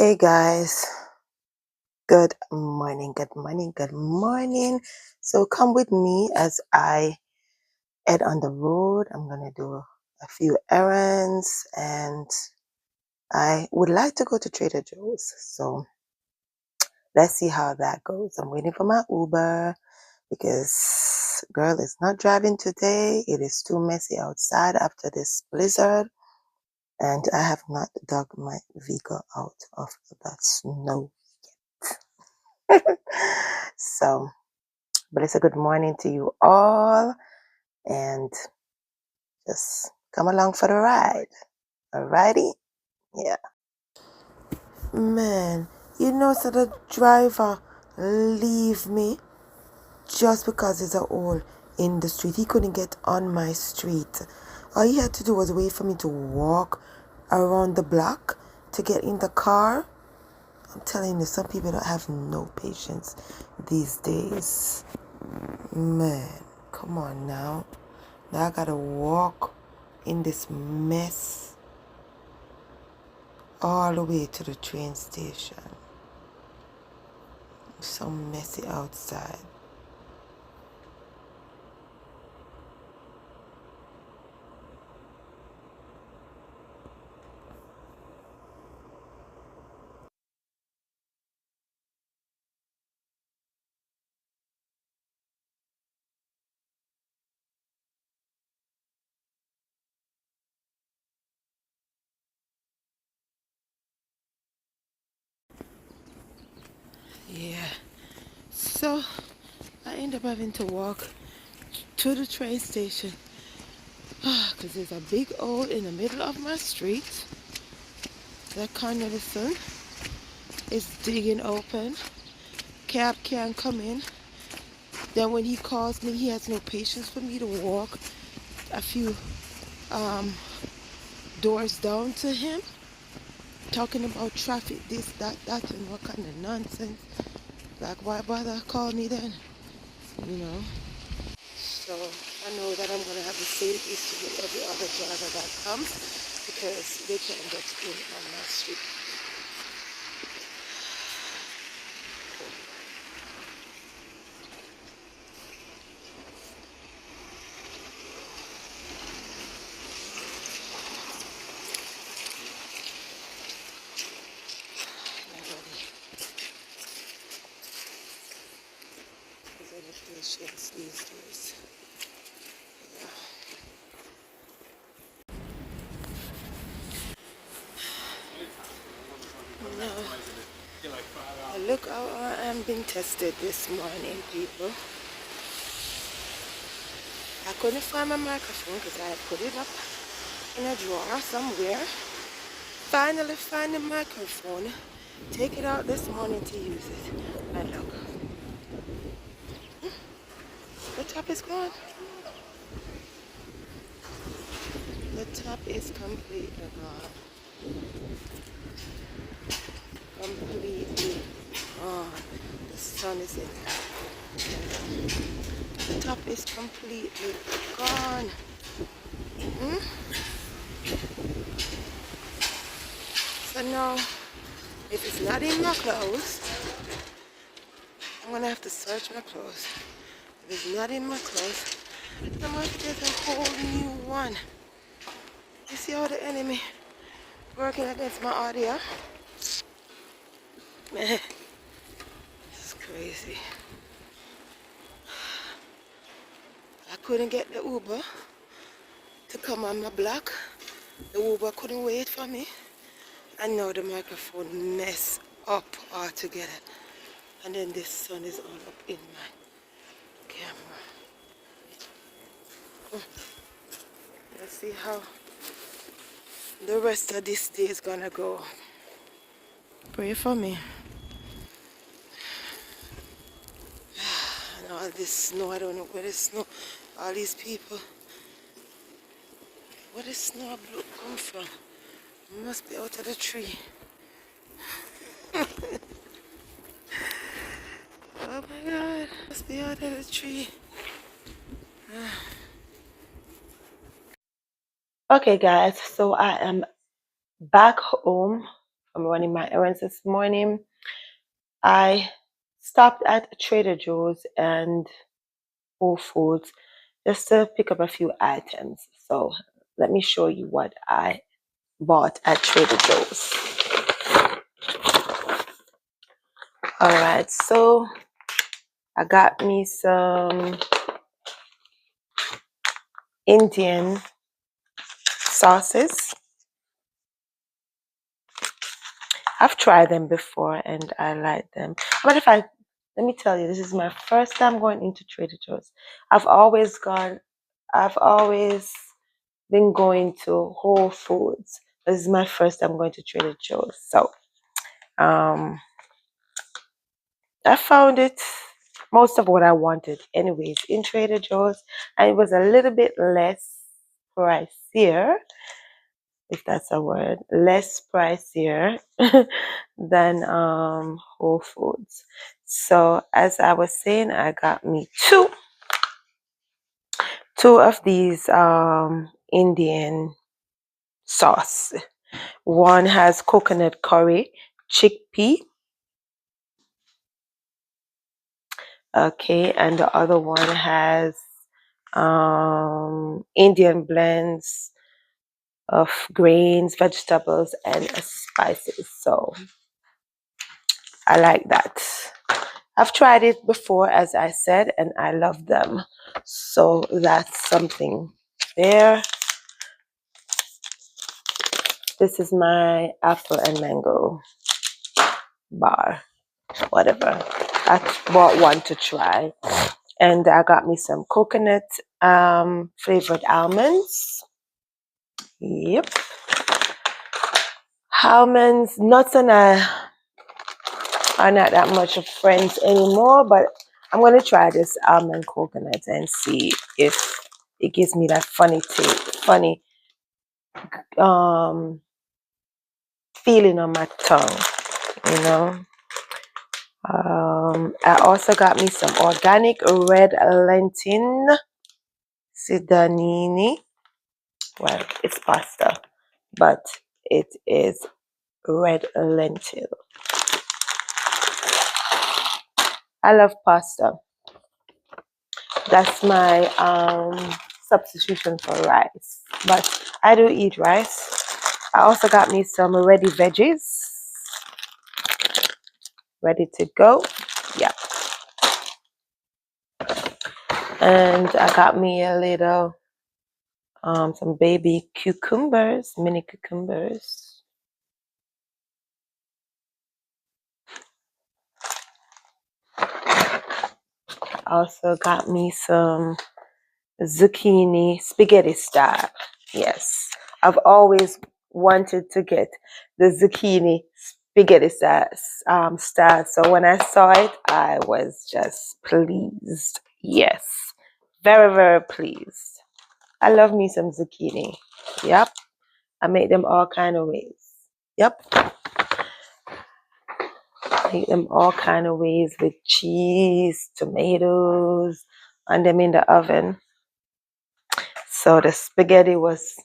Hey guys, good morning, good morning, good morning. So come with me as I head on the road. I'm gonna do a few errands and I would like to go to Trader Joe's. So let's see how that goes. I'm waiting for my Uber because girl is not driving today. It is too messy outside after this blizzard and I have not dug my vehicle out of that snow. So but it's a good morning to you all and just come along for the ride. Alrighty? Yeah. Man, so the driver leave me just because there's a hole in the street. He couldn't get on my street. All he had to do was wait for me to walk around the block to get in the car. I'm telling you, some people don't have no patience these days. Man, come on now. Now I gotta walk in this mess all the way to the train station. It's so messy outside. Yeah. So I end up having to walk to the train station because there's a big hole in the middle of my street that Cornelison is digging open. Cab can't come in. Then when he calls me, he has no patience for me to walk a few doors down to him, talking about traffic, this, that, and what kind of nonsense. Like, why bother call me then? You know? So I know that I'm going to have the same issue with every other driver that comes because they can't get in on my street. There's any patience these days. No. Look how I am being tested this morning, people. I couldn't find my microphone because I had put it up in a drawer somewhere. Finally find the microphone. Take it out this morning to use it. And look. The top is gone. The top is completely gone. Completely gone. The sun is in. The top is completely gone. So now, if it's not in my clothes, I'm gonna have to search my clothes. If it's not in my clothes, I'm gonna have to get a whole new one. You see how the enemy working against my audio? Man, this is crazy. I couldn't get the Uber to come on my block. The Uber couldn't wait for me. And now the microphone messed up altogether. And then the sun is all up in my camera. Let's see how the rest of this day is gonna go. Pray for me. And all this snow, I don't know where the snow, all these people, where the snow come from? It must be out of the tree. Oh my God, must be out of the tree. Okay guys, so I am back home I'm running my errands this morning. I stopped at Trader Joe's and Whole Foods just to pick up a few items. So let me show you what I bought at Trader Joe's. All right, so I got me some Indian sauces. I've tried them before and I like them. But let me tell you, this is my first time going into Trader Joe's. I've always been going to Whole Foods. This is my first time going to Trader Joe's. So I found it most of what I wanted anyways in Trader Joe's, and it was a little bit less pricier, if that's a word, less pricier than Whole Foods. So as I was saying, I got me two of these Indian sauce. One has coconut curry, chickpea, okay, and the other one has Indian blends of grains, vegetables, and spices. So I like that. I've tried it before, as I said, and I love them. So that's something there. This is my apple and mango bar, whatever. I bought one to try. And I got me some coconut flavored almonds. Yep. Almonds, nuts, and I are not that much of friends anymore, but I'm going to try this almond coconut and see if it gives me that funny feeling on my tongue, you know. I also got me some organic red lentil sidanini. Well, it's pasta, but it is red lentil. I love pasta. That's my substitution for rice, but I do eat rice. I also got me some ready veggies, ready to go. Yeah. And I got me a little some baby cucumbers, mini cucumbers. I also got me some zucchini spaghetti style. Yes, I've always wanted to get the zucchini spaghetti style. So when I saw it, I was just pleased. Yes, very, very pleased. I love me some zucchini. Yep, I make them all kind of ways. Yep, make them all kind of ways with cheese, tomatoes, and them in the oven. So the spaghetti was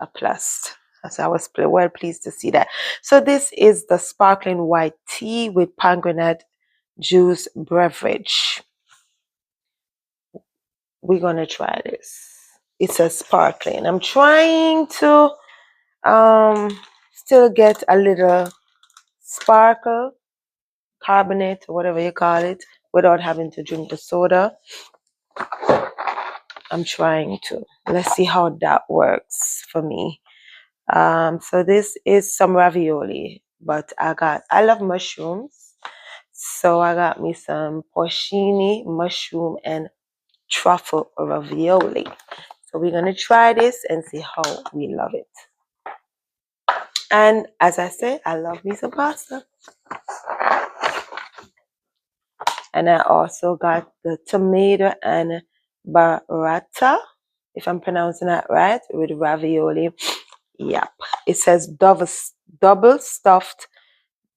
a plus. So I was well pleased to see that. So this is the sparkling white tea with pomegranate juice beverage. We're gonna try this. It's a sparkling. I'm trying to still get a little sparkle, carbonate, or whatever you call it, without having to drink the soda. I'm trying to. Let's see how that works for me. So this is some ravioli, but I love mushrooms, so I got me some porcini, mushroom, and truffle ravioli. So we're gonna try this and see how we love it. And as I say, I love me some pasta. And I also got the tomato and burrata, if I'm pronouncing that right, with ravioli. Yep. It says double stuffed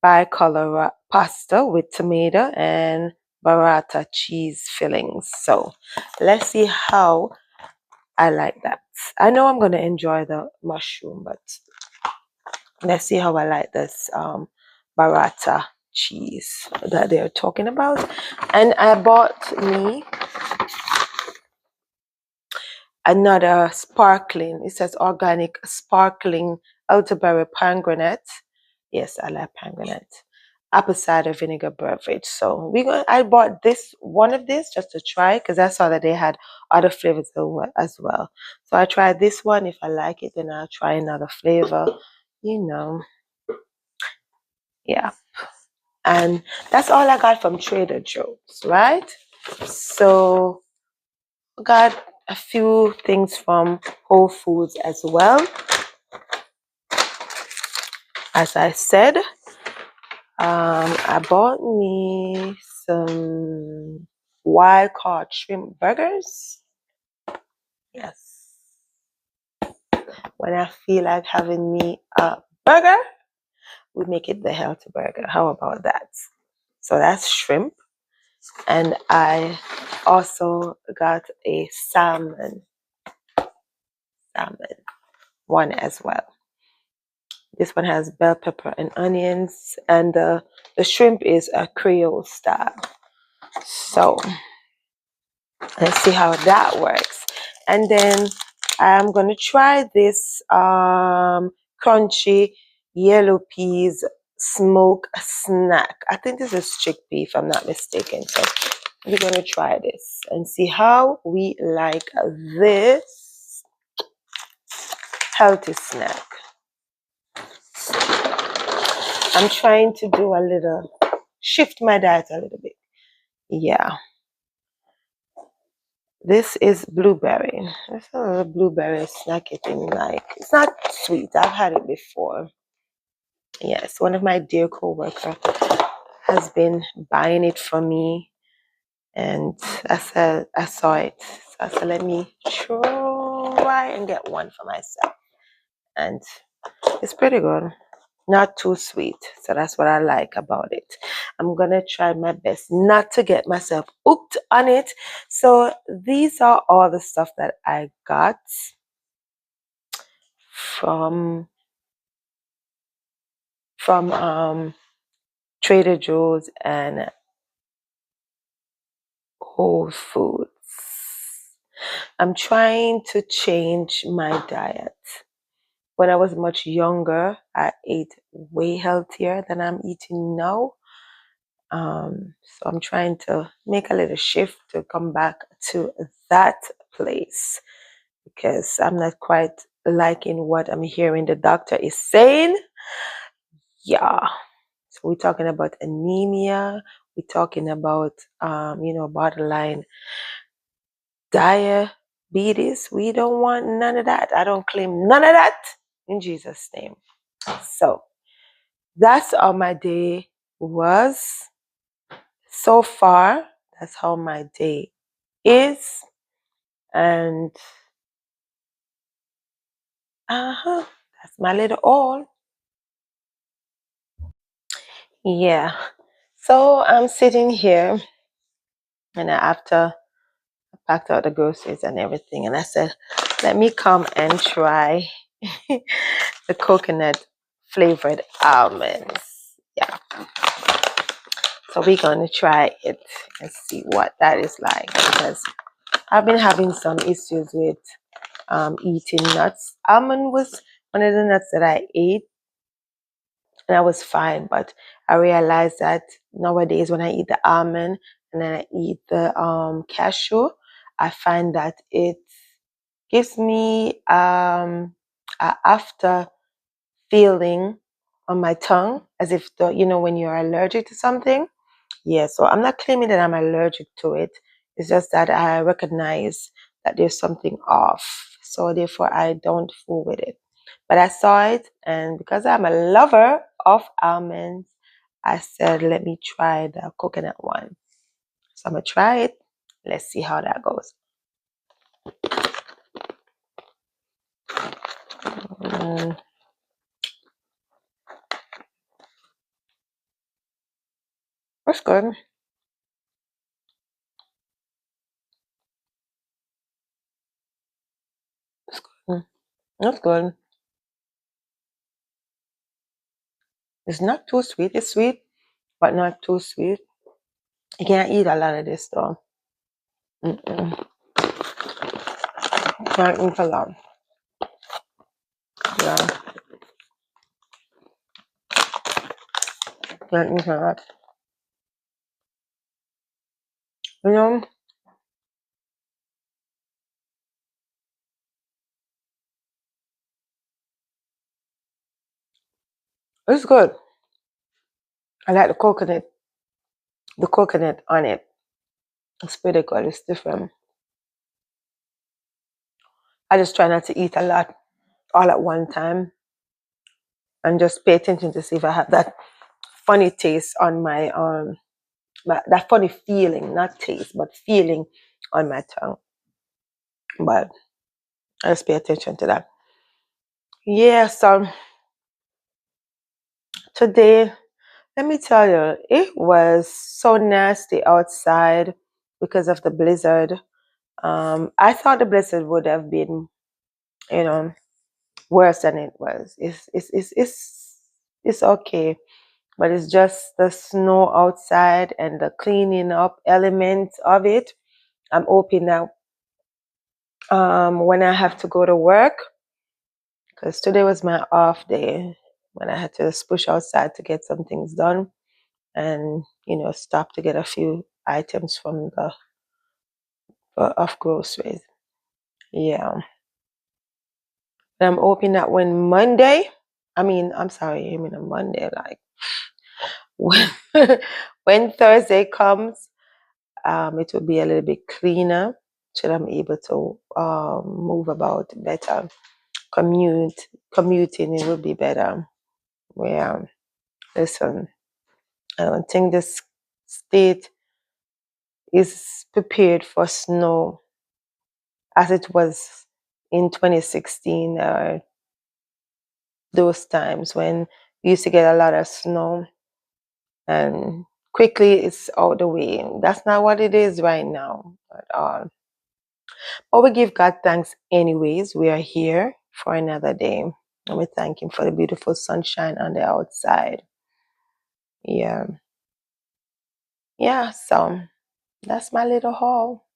bicolor pasta with tomato and burrata cheese fillings. So let's see how I like that. I know I'm going to enjoy the mushroom, but Let's see how I like this burrata cheese that they're talking about. And I bought me another sparkling. It says organic sparkling elderberry pomegranate. Yes, I like pomegranate. Apple cider vinegar beverage. So I bought this one of this just to try because I saw that they had other flavors as well. So I tried this one. If I like it, then I'll try another flavor. You know, yeah. And that's all I got from Trader Joe's, right? So got a few things from Whole Foods as well. As I said, I bought me some wild caught shrimp burgers. Yes. When I feel like having me a burger, we make it the healthy burger. How about that? So that's shrimp. And I also got a salmon one as well. This one has bell pepper and onions, and the shrimp is a Creole style. So let's see how that works. And then I'm gonna try this crunchy yellow peas smoke snack. I think this is chickpea if I'm not mistaken. So we're gonna try this and see how we like this healthy snack. I'm trying to do a little shift my diet a little bit. Yeah. This is blueberry. It's a little blueberry snacky thing. Like, it's not sweet. I've had it before. Yes, one of my dear co-worker has been buying it for me, and I saw it. So I said, let me try and get one for myself. And it's pretty good. Not too sweet. So that's what I like about it. I'm going to try my best not to get myself hooked on it. So these are all the stuff that I got from Trader Joe's and Whole Foods. I'm trying to change my diet. When I was much younger, I ate way healthier than I'm eating now. So I'm trying to make a little shift to come back to that place because I'm not quite liking what I'm hearing the doctor is saying. Yeah. So we're talking about anemia. We're talking about, borderline diabetes. We don't want none of that. I don't claim none of that in Jesus' name. So that's how my day was so far. That's how my day is. And that's my little all. Yeah. So I'm sitting here and after I packed out the groceries and everything, and I said, let me come and try the coconut flavored almonds. Yeah. So we're going to try it and see what that is like because I've been having some issues with eating nuts. Almond was one of the nuts that I ate and I was fine, but I realized that nowadays when I eat the almond and then I eat the cashew, I find that it gives me a after feeling on my tongue as if when you're allergic to something. Yeah, so I'm not claiming that I'm allergic to it. It's just that I recognize that there's something off. So therefore I don't fool with it. But I saw it, and because I'm a lover of almonds, I said, let me try the coconut one. So I'm gonna try it. Let's see how that goes. That's good. That's good. That's good. It's not too sweet. It's sweet, but not too sweet. You can't eat a lot of this though. Mm-mm. Can't eat a lot. Yeah, can't eat a lot. You know, it's good. I like the coconut on it. It's pretty good. It's different. I just try not to eat a lot all at one time and just pay attention to see if I have that funny taste on that funny feeling, not taste, but feeling on my tongue. But I just pay attention to that. Yeah, so today, let me tell you, it was so nasty outside because of the blizzard. I thought the blizzard would have been, you know, worse than it was. It's okay, but it's just the snow outside and the cleaning up element of it. I'm hoping that when I have to go to work, because today was my off day, when I had to just push outside to get some things done and stop to get a few items from the of groceries. Yeah, and I'm hoping that when Monday, I'm sorry, I mean a Monday, like when when Thursday comes, it will be a little bit cleaner, so I'm able to move about better. Commuting, it will be better. Yeah, listen, I don't think this state is prepared for snow as it was in 2016 or those times when we used to get a lot of snow and quickly it's out the way. That's not what it is right now at all. But we give God thanks anyways. We are here for another day. And we thank Him for the beautiful sunshine on the outside. Yeah. Yeah, so that's my little haul.